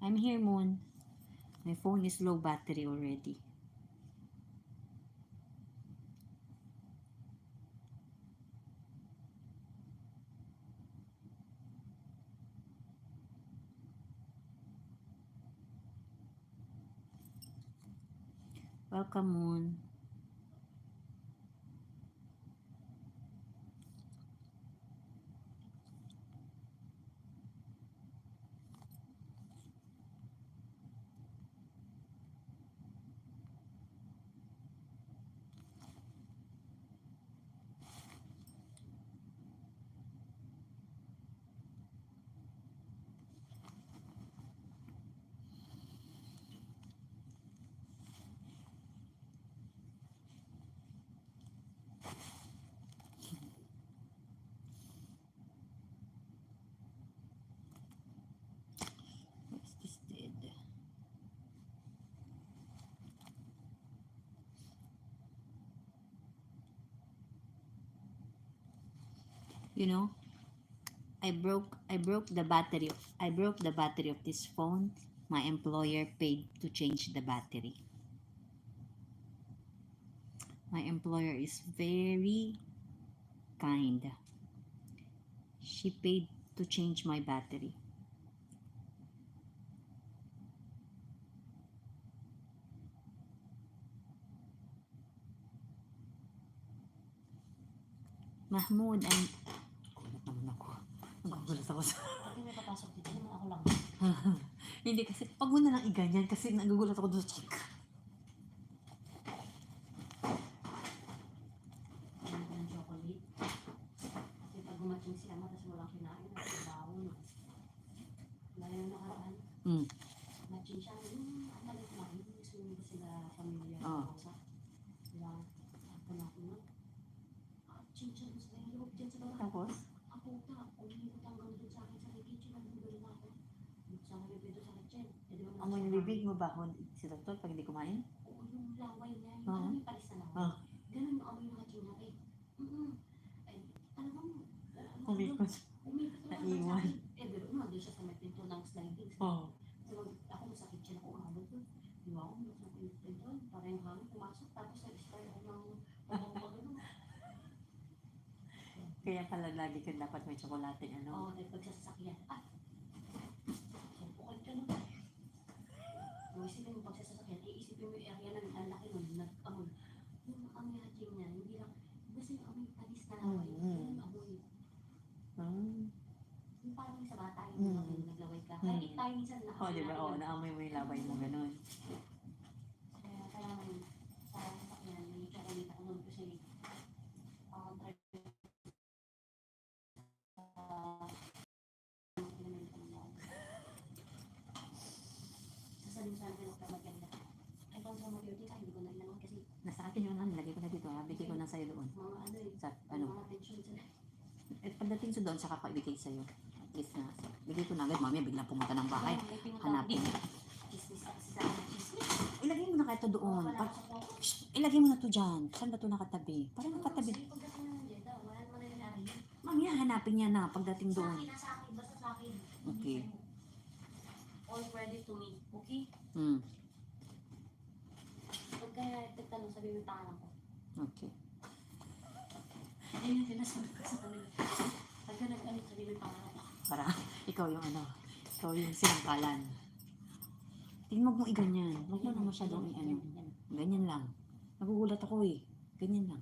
I'm here, Moon. My phone is low battery already. Welcome, Moon. What's this dead? You know, I broke the battery of this phone. My employer paid to change the battery. My employer is very kind. She paid to change my battery. Mahmoud, and gulat naman ako. Nagugulat ako sa... Pag may papasok dito, naman ako lang. Hindi kasi, pag mo na lang iganyan kasi nagugulat ako doon sa check. Ano ko ng chocolate. Kasi pag gumating si Ama, tapos walang kinain, nagsabaon. Lalo na nakaraan. Matching siya, nalit kumain. Gusto nyo ba sila pamilya? Oo. Diba? Ako na ako na. Matching siya, gusto na yung loob dyan sa baba. Tapos, Ako ta, umikot hanggang doon sa akin sa kitchen, nagbugal na ako. Sa akin yung sa kitchen. Eh, di ba, amoy ng bibig mo ba si doktor pag hindi kumain? Oo, yung laway niya. Yung Oo. parang may palis na laway. Oo. Ganun yung amoy ng hatching niya. Ay, talagang, Umikot. umikot na ako Naiwan. sa akin. Eh, pero nandun siya sa may pinto ng sliding. Oo. So, ako sa kitchen ako umabot doon. Di ba ako, nasa pinto doon. Para yung hangin pumasok. Tapos nag-start ako ng pagano. Kaya pala lagi ka dapat may tsokolate, ano? Oo, dahil pagsasakyan. So, okay ka nun. Kung isipin mo pagsasakyan, iisipin mo yung area ng ang laki nun, nag-amoy. Yung amoy hatching niya, hindi lang, basta yung amoy talis na laway. Yung amoy. Yung parang sa bata, yung naglaway ka. Kahit tayo minsan na Oo, di ba? Oo, naamoy mo yung laway mo, ganun. Kaya kailangan sa sasakyan, may chocolate ako nun kasi try sasaling-saling ko na maganda. Ay, pang sa mga beauty ka, hindi ko na ilangan kasi Nasa akin yung ano, lagay ko na dito, ha? Bigay ko na sa'yo doon. mga ano eh, Sa, ano? mga pension sila. At pagdating sa doon, saka ko ibigay sa'yo. At least na, bigay ko na agad, mamaya biglang pumunta ng bahay. May pinunta Hanapin. ako dito. Chismis na kasi sa akin, chismis. Ilagay mo na kahit ito doon. Wala Pag, ako sa phone. ilagay mo na to dyan. Saan ba ito nakatabi? Parang nakatabi. Kasi pagdating na ng Jeddah, wala naman na nangyari. Mamaya hanapin niya na pagdating Sa doon. akin, nasa akin, basta sa akin. Okay. All credit to me, okay? Pagka nagtanong, sabi mo yung tangan ko. Okay. Ayun yung sinasabi ko sa kanila. Pagka nag-alit, sabi mo yung tangan ko. Para ikaw yung ano, ikaw yung sinangkalan. Tingnan mo kung iganyan. Huwag mo na masyadong i-ano. Ganyan lang. Nagugulat ako eh. Ganyan lang.